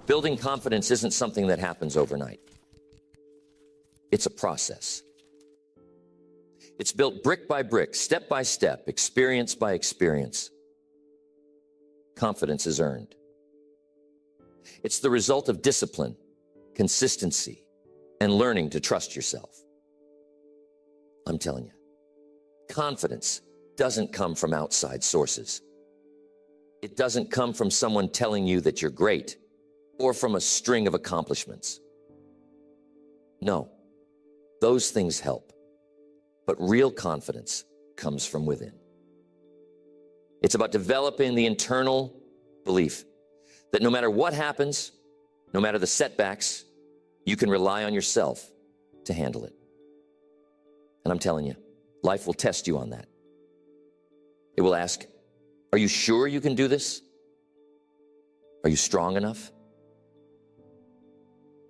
Building confidence isn't something that happens overnight. It's a process. It's built brick by brick, step by step, experience by experience. Confidence is earned. It's the result of discipline, consistency, and learning to trust yourself. I'm telling you, confidence doesn't come from outside sources. It doesn't come from someone telling you that you're great or from a string of accomplishments. No, those things help, but real confidence comes from within. It's about developing the internal belief that no matter what happens, no matter the setbacks, you can rely on yourself to handle it. And I'm telling you, life will test you on that. It will ask, are you sure you can do this? Are you strong enough?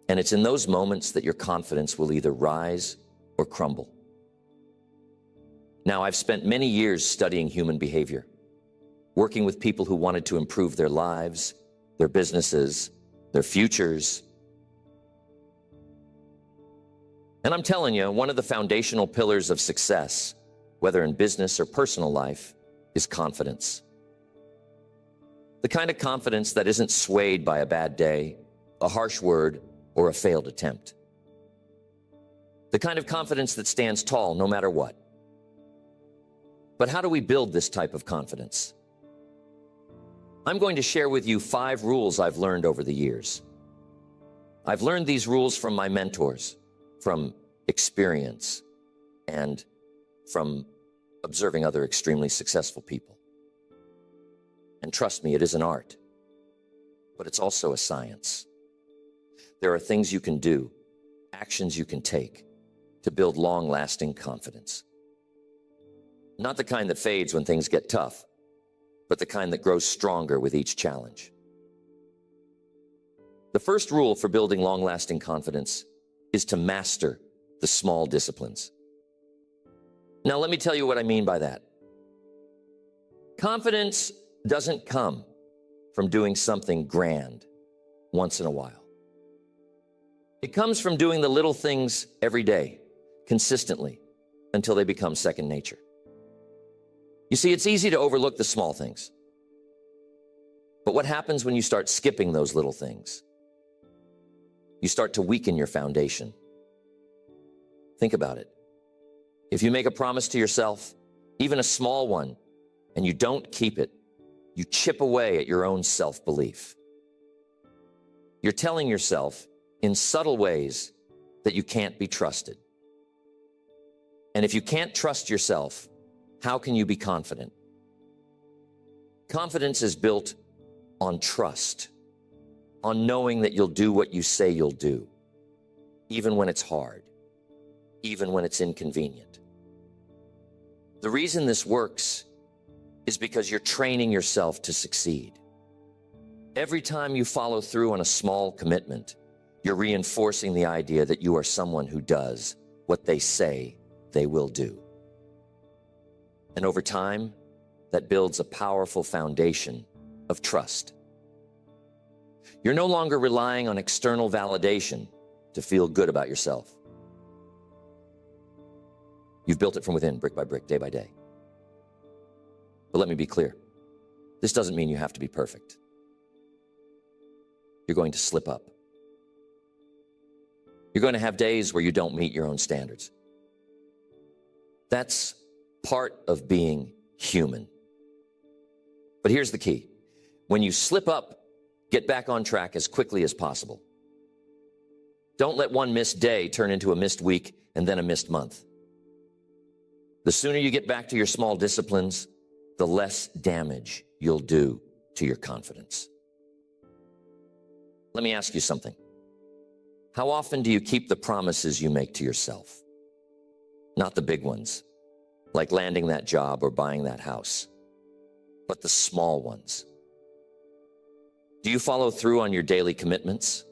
And it's in those moments that your confidence will either rise or crumble. Now, I've spent many years studying human behavior, working with people who wanted to improve their lives, their businesses, their futures. And I'm telling you, one of the foundational pillars of success, whether in business or personal life, is confidence. The kind of confidence that isn't swayed by a bad day, a harsh word, or a failed attempt. The kind of confidence that stands tall no matter what. But how do we build this type of confidence? I'm going to share with you 5 rules I've learned over the years. I've learned these rules from my mentors, from experience, and from observing other extremely successful people. And trust me, it is an art, but it's also a science. There are things you can do, actions you can take to build long-lasting confidence. Not the kind that fades when things get tough, but the kind that grows stronger with each challenge. The first rule for building long-lasting confidence is to master the small disciplines. Now, let me tell you what I mean by that. Confidence doesn't come from doing something grand once in a while. It comes from doing the little things every day, consistently, until they become second nature. You see, it's easy to overlook the small things. But what happens when you start skipping those little things? You start to weaken your foundation. Think about it. If you make a promise to yourself, even a small one, and you don't keep it, you chip away at your own self-belief. You're telling yourself in subtle ways that you can't be trusted. And if you can't trust yourself, how can you be confident? Confidence is built on trust, on knowing that you'll do what you say you'll do, even when it's hard, even when it's inconvenient. The reason this works is because you're training yourself to succeed. Every time you follow through on a small commitment, you're reinforcing the idea that you are someone who does what they say they will do. And over time, that builds a powerful foundation of trust. You're no longer relying on external validation to feel good about yourself. You've built it from within, brick by brick, day by day. But let me be clear. This doesn't mean you have to be perfect. You're going to slip up. You're going to have days where you don't meet your own standards. That's part of being human. But here's the key. When you slip up, get back on track as quickly as possible. Don't let one missed day turn into a missed week and then a missed month. The sooner you get back to your small disciplines, the less damage you'll do to your confidence. Let me ask you something. How often do you keep the promises you make to yourself? Not the big ones, like landing that job or buying that house, but the small ones. Do you follow through on your daily commitments?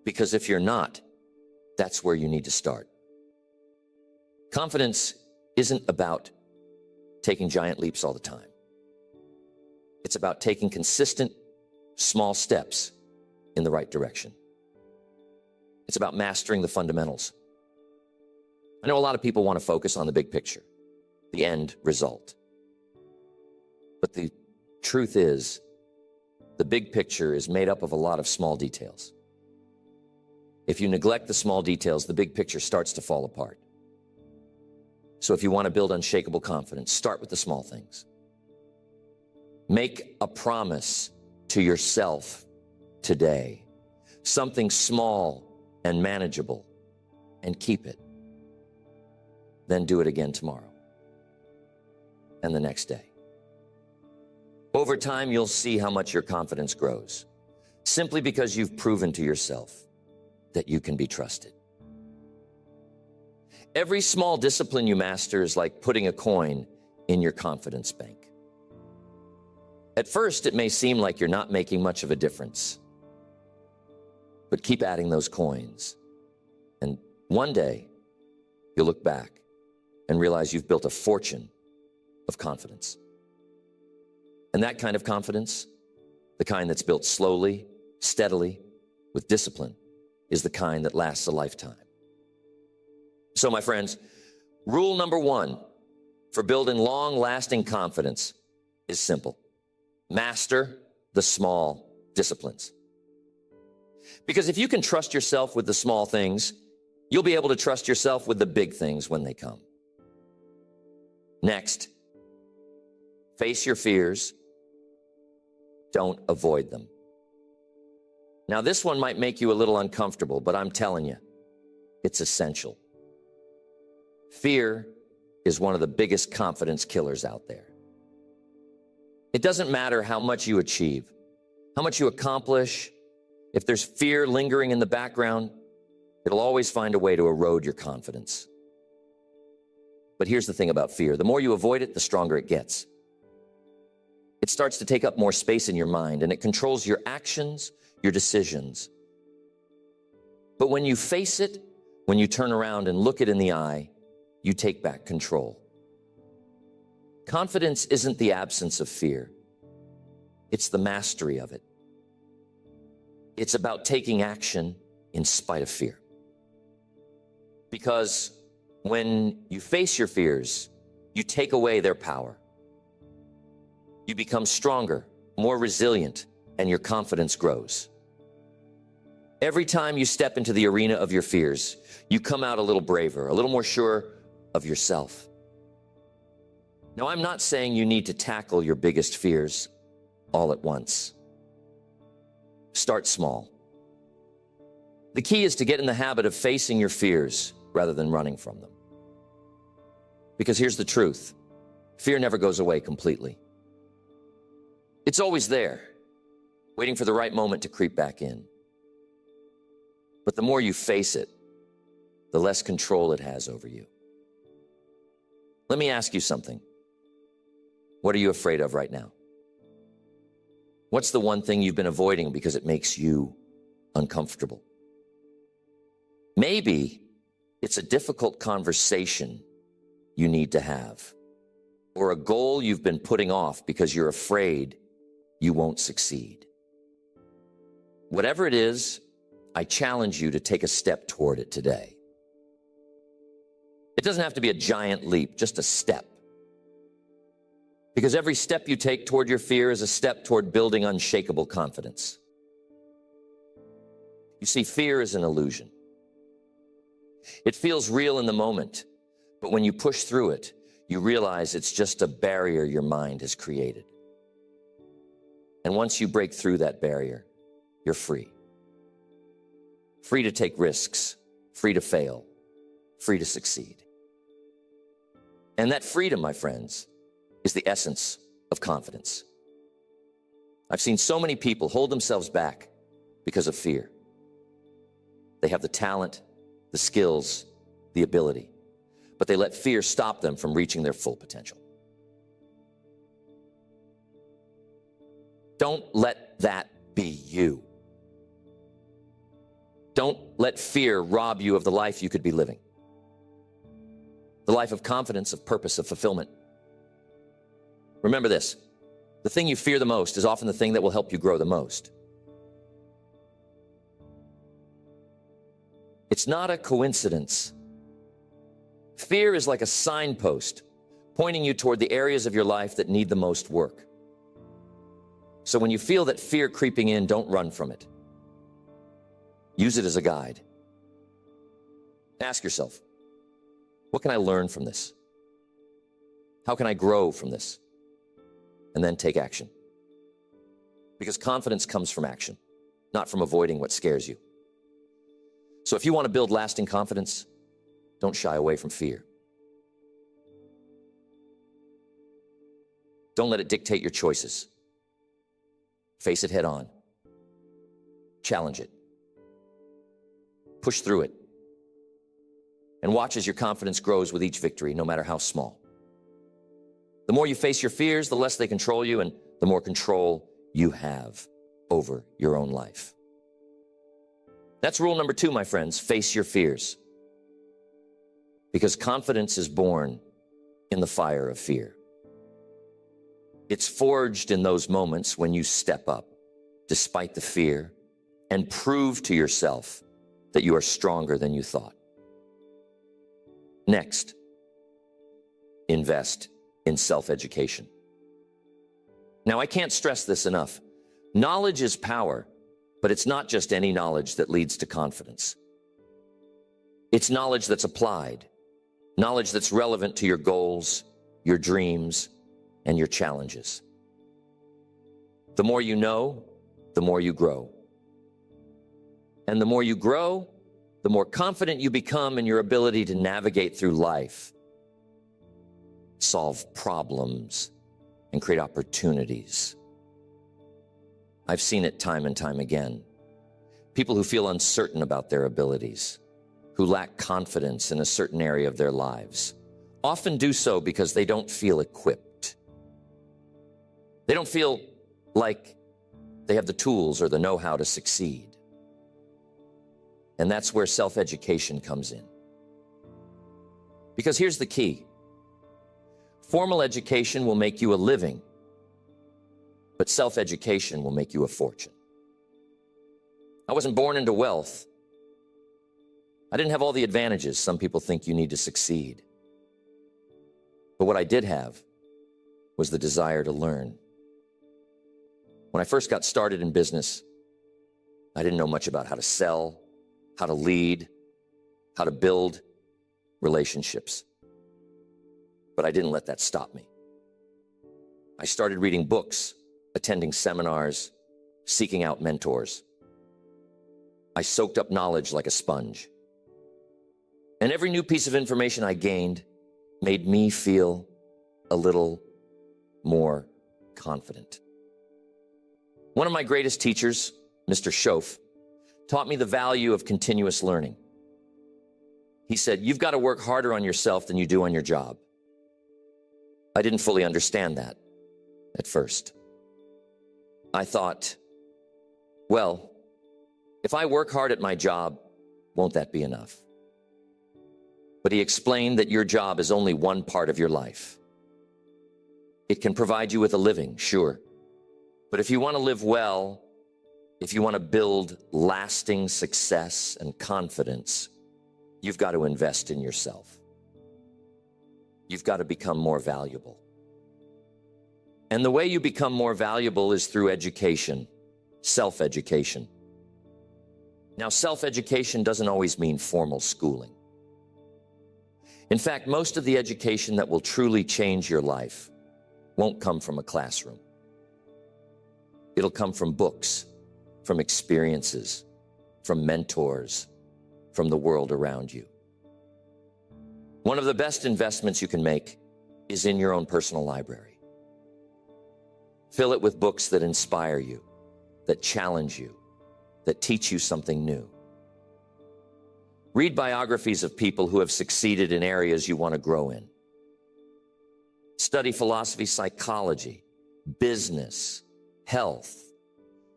Because if you're not, that's where you need to start. Confidence isn't about taking giant leaps all the time. It's about taking consistent, small steps in the right direction. It's about mastering the fundamentals. I know a lot of people want to focus on the big picture, the end result. But the truth is, the big picture is made up of a lot of small details. If you neglect the small details, the big picture starts to fall apart. So if you want to build unshakable confidence, start with the small things. Make a promise to yourself today, something small and manageable, and keep it. Then do it again tomorrow and the next day. Over time, you'll see how much your confidence grows, simply because you've proven to yourself that you can be trusted. Every small discipline you master is like putting a coin in your confidence bank. At first, it may seem like you're not making much of a difference, but keep adding those coins. And one day, you'll look back and realize you've built a fortune of confidence. And that kind of confidence, the kind that's built slowly, steadily, with discipline, is the kind that lasts a lifetime. So, my friends, rule number one for building long-lasting confidence is simple. Master the small disciplines. Because if you can trust yourself with the small things, you'll be able to trust yourself with the big things when they come. Next, face your fears. Don't avoid them. Now, this one might make you a little uncomfortable, but I'm telling you, it's essential. Fear is one of the biggest confidence killers out there. It doesn't matter how much you achieve, how much you accomplish. If there's fear lingering in the background, it'll always find a way to erode your confidence. But here's the thing about fear. The more you avoid it, the stronger it gets. It starts to take up more space in your mind, and it controls your actions, your decisions. But when you face it, when you turn around and look it in the eye, you take back control. Confidence isn't the absence of fear. It's the mastery of it. It's about taking action in spite of fear. Because when you face your fears, you take away their power. You become stronger, more resilient, and your confidence grows. Every time you step into the arena of your fears, you come out a little braver, a little more sure of yourself. Now, I'm not saying you need to tackle your biggest fears all at once. Start small. The key is to get in the habit of facing your fears rather than running from them. Because here's the truth. Fear never goes away completely. It's always there, waiting for the right moment to creep back in. But the more you face it, the less control it has over you. Let me ask you something. What are you afraid of right now? What's the one thing you've been avoiding because it makes you uncomfortable? Maybe it's a difficult conversation you need to have, or a goal you've been putting off because you're afraid you won't succeed. Whatever it is, I challenge you to take a step toward it today. It doesn't have to be a giant leap, just a step. Because every step you take toward your fear is a step toward building unshakable confidence. You see, fear is an illusion. It feels real in the moment, but when you push through it, you realize it's just a barrier your mind has created. And once you break through that barrier, you're free. Free to take risks, free to fail, free to succeed. And that freedom, my friends, is the essence of confidence. I've seen so many people hold themselves back because of fear. They have the talent, the skills, the ability, but they let fear stop them from reaching their full potential. Don't let that be you. Don't let fear rob you of the life you could be living. The life of confidence, of purpose, of fulfillment. Remember this, The thing you fear the most is often the thing that will help you grow the most. It's not a coincidence. Fear is like a signpost pointing you toward the areas of your life that need the most work. So when you feel that fear creeping in, don't run from it. Use it as a guide. Ask yourself, what can I learn from this? How can I grow from this? And then take action. Because confidence comes from action, not from avoiding what scares you. So if you want to build lasting confidence, don't shy away from fear. Don't let it dictate your choices. Face it head on. Challenge it. Push through it. And watch as your confidence grows with each victory, no matter how small. The more you face your fears, the less they control you, and the more control you have over your own life. That's rule number 2, my friends. Face your fears. Because confidence is born in the fire of fear. It's forged in those moments when you step up, despite the fear, and prove to yourself that you are stronger than you thought. Next, invest in self-education. Now, I can't stress this enough. Knowledge is power, but it's not just any knowledge that leads to confidence. It's knowledge that's applied, knowledge that's relevant to your goals, your dreams, and your challenges. The more you know, the more you grow. And the more you grow, the more confident you become in your ability to navigate through life, solve problems, and create opportunities. I've seen it time and time again. People who feel uncertain about their abilities, who lack confidence in a certain area of their lives, often do so because they don't feel equipped. They don't feel like they have the tools or the know-how to succeed. And that's where self-education comes in. Because here's the key. Formal education will make you a living, but self-education will make you a fortune. I wasn't born into wealth. I didn't have all the advantages some people think you need to succeed. But what I did have was the desire to learn. When I first got started in business, I didn't know much about how to sell, how to lead, how to build relationships. But I didn't let that stop me. I started reading books, attending seminars, seeking out mentors. I soaked up knowledge like a sponge. And every new piece of information I gained made me feel a little more confident. One of my greatest teachers, Mr. Schoaf, taught me the value of continuous learning. He said, "You've got to work harder on yourself than you do on your job." I didn't fully understand that at first. I thought, well, if I work hard at my job, won't that be enough? But he explained that your job is only one part of your life. It can provide you with a living, sure. But if you want to live well, if you want to build lasting success and confidence, you've got to invest in yourself. You've got to become more valuable. And the way you become more valuable is through education, self-education. Now, self-education doesn't always mean formal schooling. In fact, most of the education that will truly change your life won't come from a classroom. It'll come from books, from experiences, from mentors, from the world around you. One of the best investments you can make is in your own personal library. Fill it with books that inspire you, that challenge you, that teach you something new. Read biographies of people who have succeeded in areas you want to grow in. Study philosophy, psychology, business, health,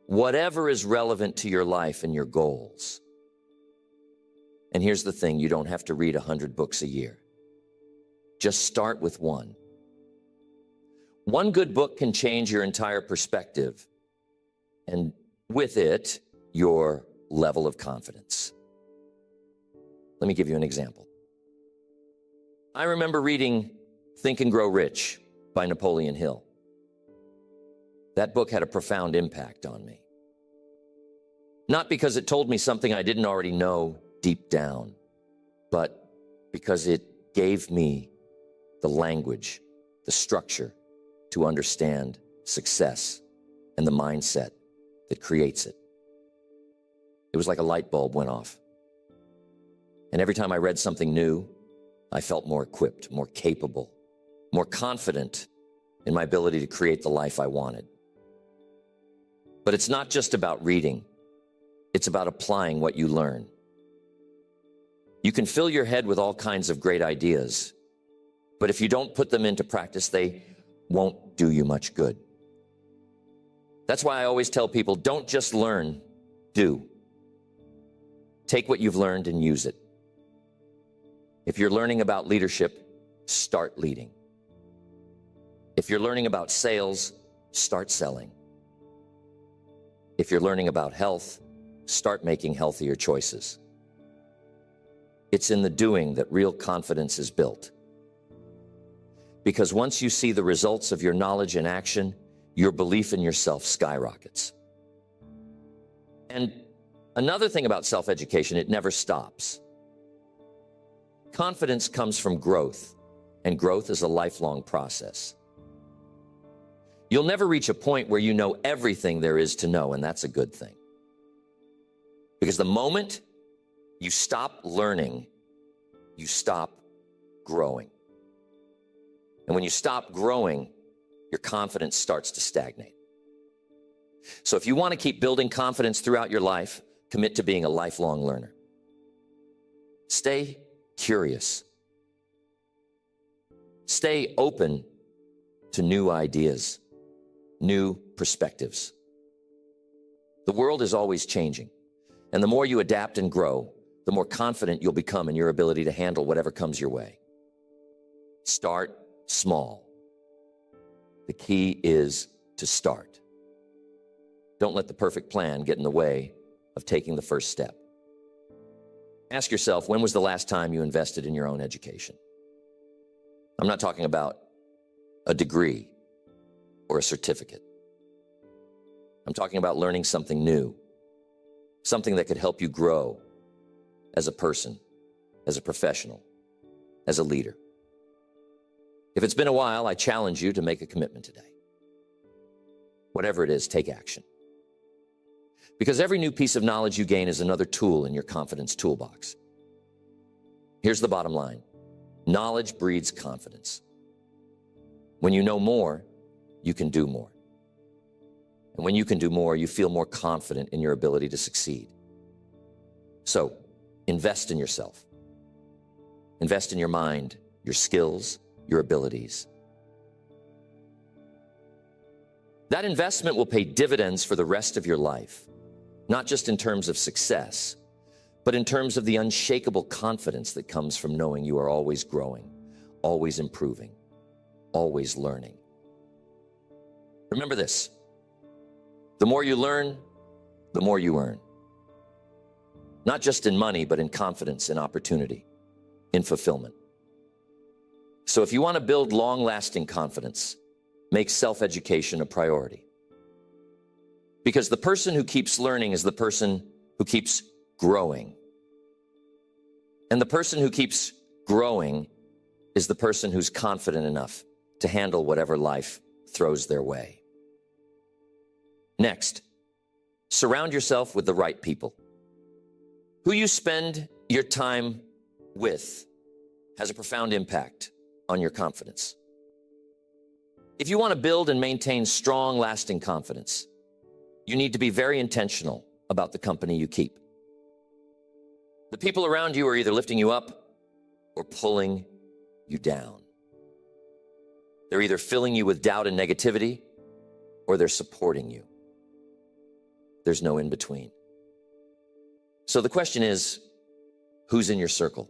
whatever is relevant to your life and your goals. And here's the thing, you don't have to read 100 books a year. Just start with one. One good book can change your entire perspective, and with it, your level of confidence. Let me give you an example. I remember reading Think and Grow Rich by Napoleon Hill. That book had a profound impact on me. Not because it told me something I didn't already know deep down, but because it gave me the language, the structure to understand success and the mindset that creates it. It was like a light bulb went off. And every time I read something new, I felt more equipped, more capable, more confident in my ability to create the life I wanted. But it's not just about reading. It's about applying what you learn. You can fill your head with all kinds of great ideas, but if you don't put them into practice, they won't do you much good. That's why I always tell people, don't just learn, do. Take what you've learned and use it. If you're learning about leadership, start leading. If you're learning about sales, start selling. If you're learning about health, start making healthier choices. It's in the doing that real confidence is built. Because once you see the results of your knowledge in action, your belief in yourself skyrockets. And another thing about self-education, it never stops. Confidence comes from growth, and growth is a lifelong process. You'll never reach a point where you know everything there is to know, and that's a good thing. Because the moment you stop learning, you stop growing. And when you stop growing, your confidence starts to stagnate. So if you want to keep building confidence throughout your life, commit to being a lifelong learner. Stay curious. Stay open to new ideas, new perspectives. The world is always changing, and the more you adapt and grow, the more confident you'll become in your ability to handle whatever comes your way. Start small. The key is to start. Don't let the perfect plan get in the way of taking the first step. Ask yourself, when was the last time you invested in your own education? I'm not talking about a degree or a certificate. I'm talking about learning something new, something that could help you grow as a person, as a professional, as a leader. If it's been a while, I challenge you to make a commitment today. Whatever it is, take action. Because every new piece of knowledge you gain is another tool in your confidence toolbox. Here's the bottom line. Knowledge breeds confidence. When you know more, you can do more. And when you can do more, you feel more confident in your ability to succeed. So, invest in yourself. Invest in your mind, your skills, your abilities. That investment will pay dividends for the rest of your life, not just in terms of success, but in terms of the unshakable confidence that comes from knowing you are always growing, always improving, always learning. Remember this: the more you learn, the more you earn. Not just in money, but in confidence, in opportunity, in fulfillment. So if you want to build long-lasting confidence, make self-education a priority. Because the person who keeps learning is the person who keeps growing. And the person who keeps growing is the person who's confident enough to handle whatever life throws their way. Next, surround yourself with the right people. Who you spend your time with has a profound impact on your confidence. If you want to build and maintain strong, lasting confidence, you need to be very intentional about the company you keep. The people around you are either lifting you up or pulling you down. They're either filling you with doubt and negativity, or they're supporting you. There's no in between. So the question is, who's in your circle?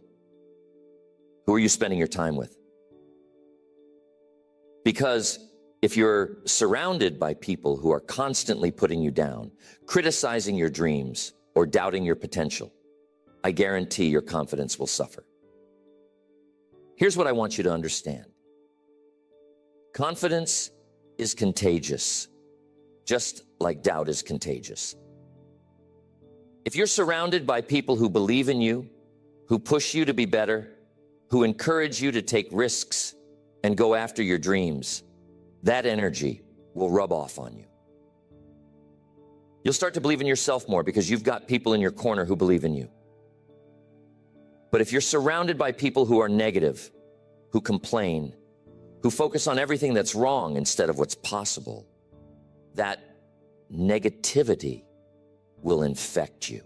Who are you spending your time with? Because If you're surrounded by people who are constantly putting you down, criticizing your dreams, or doubting your potential, I guarantee your confidence will suffer. Here's what I want you to understand. Confidence is contagious, just like doubt is contagious. If you're surrounded by people who believe in you, who push you to be better, who encourage you to take risks and go after your dreams, that energy will rub off on you. You'll start to believe in yourself more because you've got people in your corner who believe in you. But if you're surrounded by people who are negative, who complain, who focus on everything that's wrong instead of what's possible, that negativity will infect you.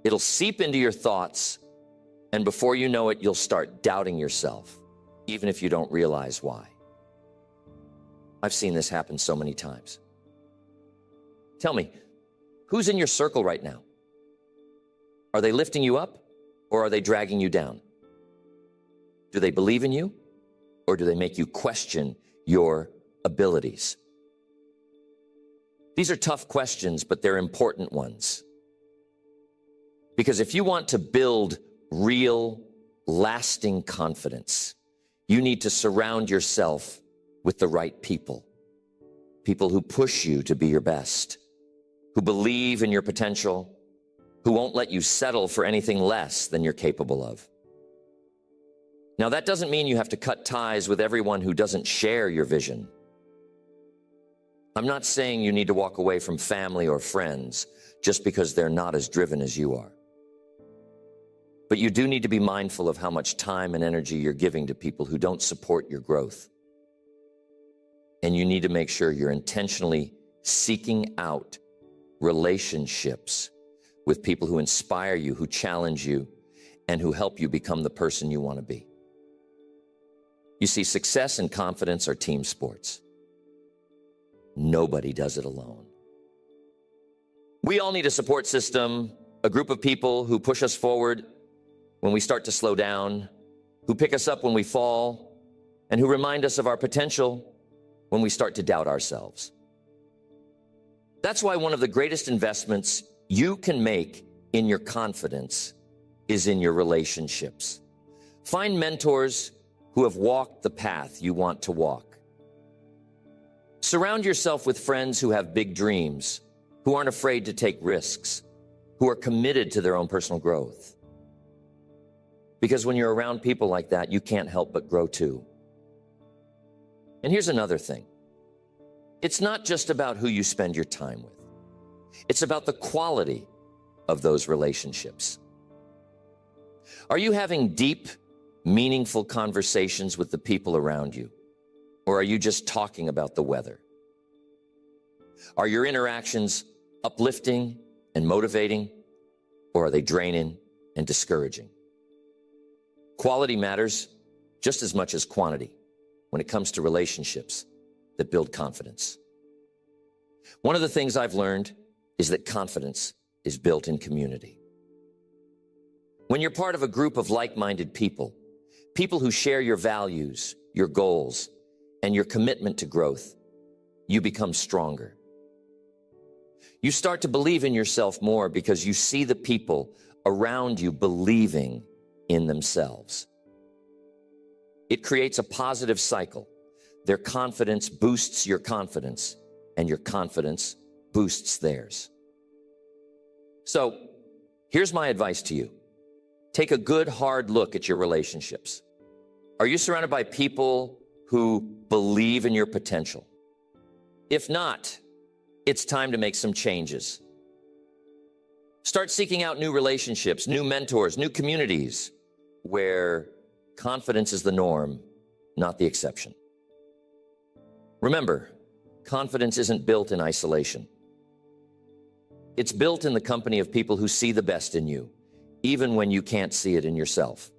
It'll seep into your thoughts, and before you know it, you'll start doubting yourself, even if you don't realize why. I've seen this happen so many times. Tell me, who's in your circle right now? Are they lifting you up, or are they dragging you down? Do they believe in you, or do they make you question your abilities? These are tough questions, but they're important ones. Because if you want to build real, lasting confidence, you need to surround yourself with the right people. People who push you to be your best, who believe in your potential, who won't let you settle for anything less than you're capable of. Now, that doesn't mean you have to cut ties with everyone who doesn't share your vision. I'm not saying you need to walk away from family or friends just because they're not as driven as you are. But you do need to be mindful of how much time and energy you're giving to people who don't support your growth. And you need to make sure you're intentionally seeking out relationships with people who inspire you, who challenge you, and who help you become the person you want to be. You see, success and confidence are team sports. Nobody does it alone. We all need a support system, a group of people who push us forward when we start to slow down, who pick us up when we fall, and who remind us of our potential when we start to doubt ourselves. That's why one of the greatest investments you can make in your confidence is in your relationships. Find mentors who have walked the path you want to walk. Surround yourself with friends who have big dreams, who aren't afraid to take risks, who are committed to their own personal growth. Because when you're around people like that, you can't help but grow too. And here's another thing. It's not just about who you spend your time with. It's about the quality of those relationships. Are you having deep, meaningful conversations with the people around you? Or are you just talking about the weather? Are your interactions uplifting and motivating, or are they draining and discouraging? Quality matters just as much as quantity when it comes to relationships that build confidence. One of the things I've learned is that confidence is built in community. When you're part of a group of like-minded people, people who share your values, your goals, and your commitment to growth, you become stronger. You start to believe in yourself more because you see the people around you believing in themselves. It creates a positive cycle. Their confidence boosts your confidence, and your confidence boosts theirs. So, here's my advice to you. Take a good, hard look at your relationships. Are you surrounded by people who believe in your potential? If not, it's time to make some changes. Start seeking out new relationships, new mentors, new communities where confidence is the norm, not the exception. Remember, confidence isn't built in isolation. It's built in the company of people who see the best in you, even when you can't see it in yourself.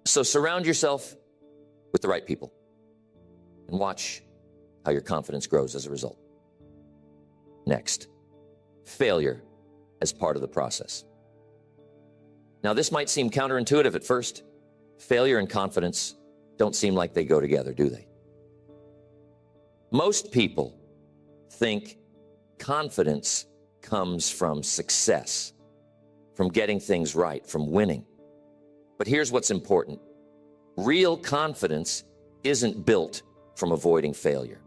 So surround yourself with the right people and watch how your confidence grows as a result. Next, failure as part of the process. Now, this might seem counterintuitive at first. Failure and confidence don't seem like they go together, do they? Most people think confidence comes from success, from getting things right, from winning. But here's what's important. Real confidence isn't built from avoiding failure.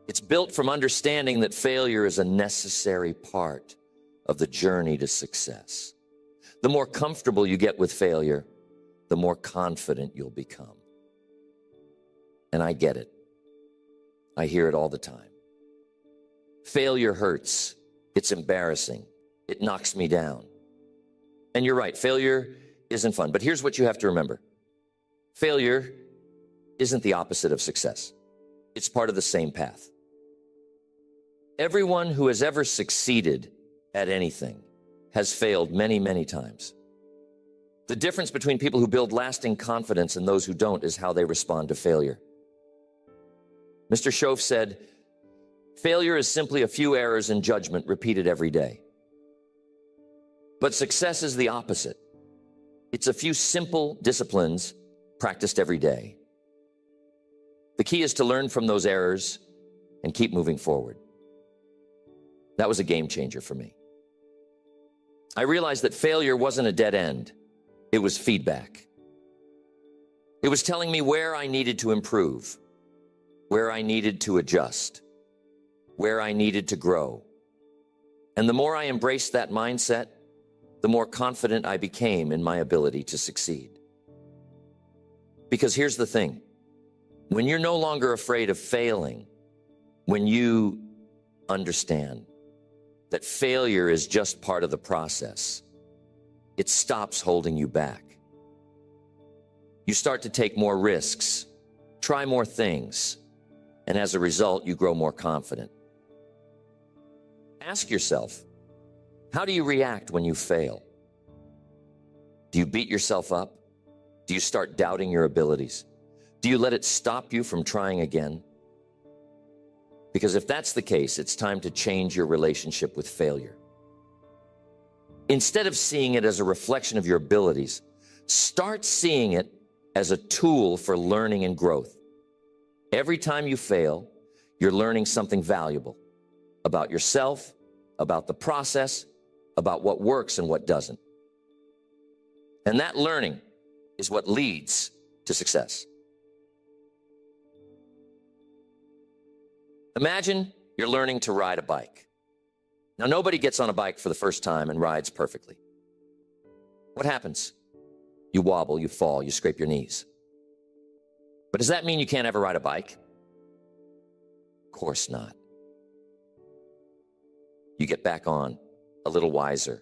It's built from understanding that failure is a necessary part of the journey to success. The more comfortable you get with failure, the more confident you'll become. And I get it. I hear it all the time. Failure hurts. It's embarrassing. It knocks me down. And you're right, failure isn't fun. But here's what you have to remember. Failure isn't the opposite of success. It's part of the same path. Everyone who has ever succeeded at anything has failed many, many times. The difference between people who build lasting confidence and those who don't is how they respond to failure. Mr. Shoaff said, failure is simply a few errors in judgment repeated every day. But success is the opposite. It's a few simple disciplines practiced every day. The key is to learn from those errors and keep moving forward. That was a game changer for me. I realized that failure wasn't a dead end. It was feedback. It was telling me where I needed to improve, where I needed to adjust, where I needed to grow. And the more I embraced that mindset, the more confident I became in my ability to succeed. Because here's the thing. When you're no longer afraid of failing, when you understand that failure is just part of the process, it stops holding you back. You start to take more risks, try more things, and as a result, you grow more confident. Ask yourself, how do you react when you fail? Do you beat yourself up? Do you start doubting your abilities? Do you let it stop you from trying again? Because if that's the case, it's time to change your relationship with failure. Instead of seeing it as a reflection of your abilities, start seeing it as a tool for learning and growth. Every time you fail, you're learning something valuable about yourself, about the process, about what works and what doesn't. And that learning is what leads to success. Imagine you're learning to ride a bike. Now, nobody gets on a bike for the first time and rides perfectly. What happens? You wobble, you fall, you scrape your knees. But does that mean you can't ever ride a bike? Of course not. You get back on a little wiser,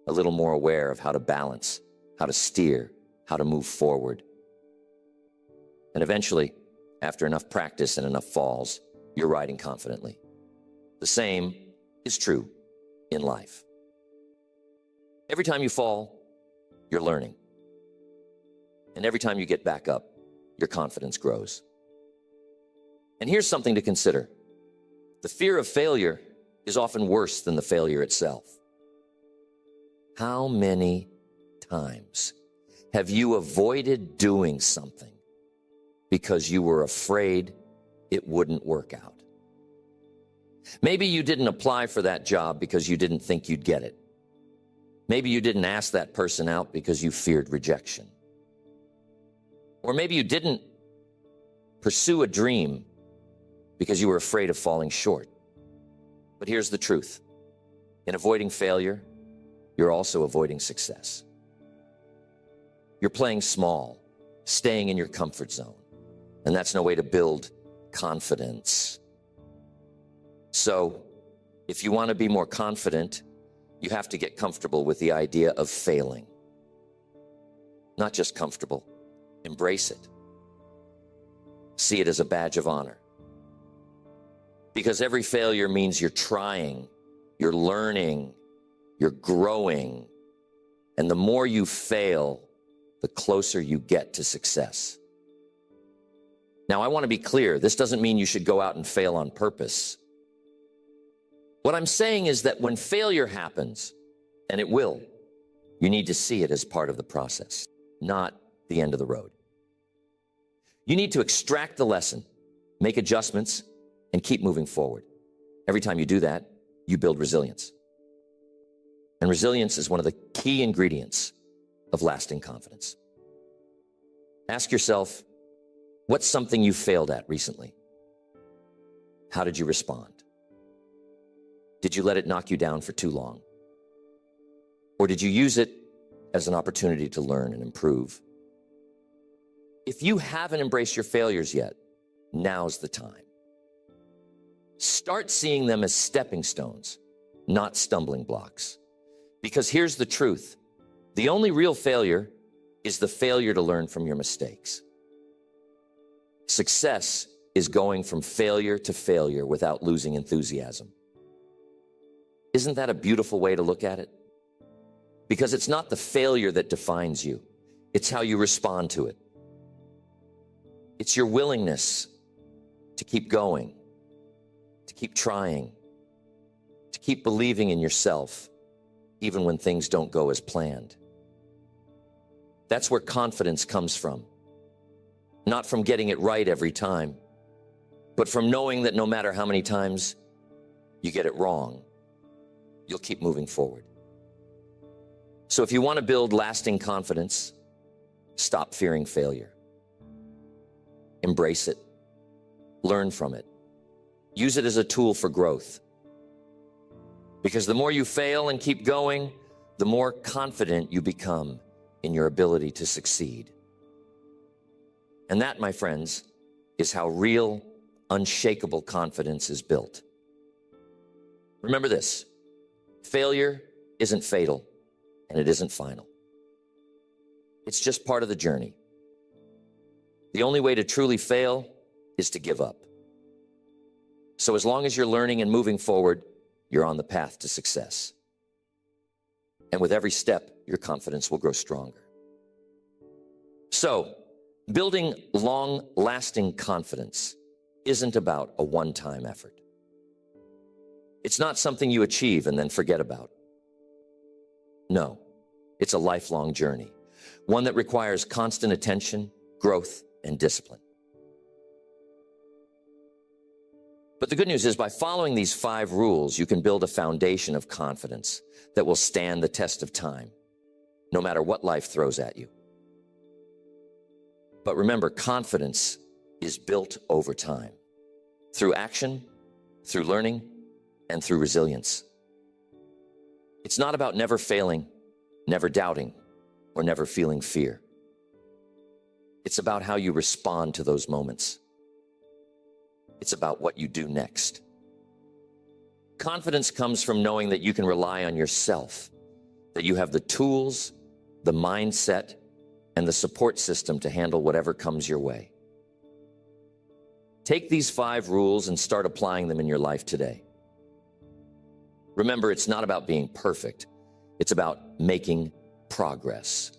a little more aware of how to balance, how to steer, how to move forward. And eventually, after enough practice and enough falls, you're riding confidently. The same is true in life. Every time you fall, you're learning. And every time you get back up, your confidence grows. And here's something to consider. The fear of failure is often worse than the failure itself. How many times have you avoided doing something because you were afraid it wouldn't work out? Maybe you didn't apply for that job because you didn't think you'd get it. Maybe you didn't ask that person out because you feared rejection. Or maybe you didn't pursue a dream because you were afraid of falling short. But here's the truth. In avoiding failure, you're also avoiding success. You're playing small, staying in your comfort zone. And that's no way to build confidence. So, if you want to be more confident, you have to get comfortable with the idea of failing. Not just comfortable, embrace it. See it as a badge of honor. Because every failure means you're trying, you're learning, you're growing. And the more you fail, the closer you get to success. Now, I want to be clear. This doesn't mean you should go out and fail on purpose. What I'm saying is that when failure happens, and it will, you need to see it as part of the process, not the end of the road. You need to extract the lesson make adjustments, and keep moving forward. Every time you do that, you build resilience. And resilience is one of the key ingredients of lasting confidence. Ask yourself, what's something you failed at recently? How did you respond? Did you let it knock you down for too long? Or did you use it as an opportunity to learn and improve? If you haven't embraced your failures yet, now's the time. Start seeing them as stepping stones, not stumbling blocks. Because here's the truth. The only real failure is the failure to learn from your mistakes. Success is going from failure to failure without losing enthusiasm. Isn't that a beautiful way to look at it? Because it's not the failure that defines you. It's how you respond to it. It's your willingness to keep going, to keep trying, to keep believing in yourself, even when things don't go as planned. That's where confidence comes from. Not from getting it right every time, but from knowing that no matter how many times you get it wrong, you'll keep moving forward. So if you want to build lasting confidence, stop fearing failure. Embrace it. Learn from it. Use it as a tool for growth. Because the more you fail and keep going, the more confident you become in your ability to succeed. And that, my friends, is how real, unshakable confidence is built. Remember this: failure isn't fatal, and it isn't final. It's just part of the journey. The only way to truly fail is to give up. So as long as you're learning and moving forward, you're on the path to success. And with every step, your confidence will grow stronger. So, building long-lasting confidence isn't about a one-time effort. It's not something you achieve and then forget about. No, it's a lifelong journey, one that requires constant attention, growth, and discipline. But the good news is, by following these 5 rules, you can build a foundation of confidence that will stand the test of time, no matter what life throws at you. But remember, confidence is built over time, through action, through learning, and through resilience. It's not about never failing, never doubting, or never feeling fear. It's about how you respond to those moments. It's about what you do next. Confidence comes from knowing that you can rely on yourself, that you have the tools, the mindset, and the support system to handle whatever comes your way. Take these 5 rules and start applying them in your life today. Remember, it's not about being perfect. It's about making progress.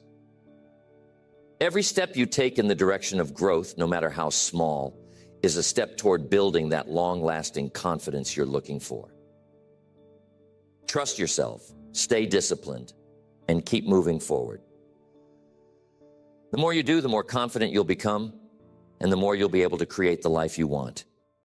Every step you take in the direction of growth, no matter how small, is a step toward building that long-lasting confidence you're looking for. Trust yourself, stay disciplined, and keep moving forward. The more you do, the more confident you'll become, and the more you'll be able to create the life you want.